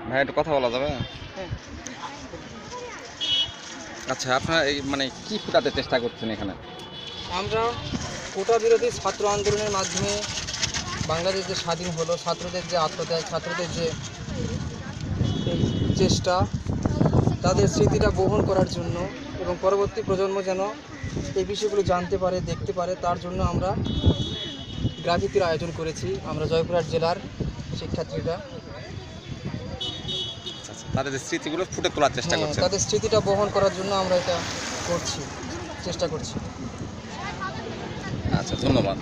ভাই একটু কথা বলা যাবে? হ্যাঁ। আচ্ছা, আপনারা এই মানে কি ফুটাতে চেষ্টা করছেন এখানে? আমরা কোটা বিরোধী ছাত্র আন্দোলনের মাধ্যমে বাংলাদেশ যে স্বাধীন হলো, ছাত্রদের যে আত্মত্যাগ, ছাত্রদের যে এই চেষ্টা, তাদের স্মৃতিটা বহন করার জন্য এবং পরবর্তী প্রজন্ম যেন এই বিষয়গুলো জানতে পারে, দেখতে পারে, তার জন্য আমরা গ্রাফিতির আয়োজন করেছি। আমরা জয়পুরহাট জেলার শিক্ষার্থীরা, আচ্ছা আচ্ছা, তাদের যে স্মৃতিগুলো ফুটে তোলার চেষ্টা হ্যাঁ, করছেন। তাদের স্মৃতিটা বহন করার জন্য আমরা এটা করছি, চেষ্টা করছি। আচ্ছা, ধন্যবাদ।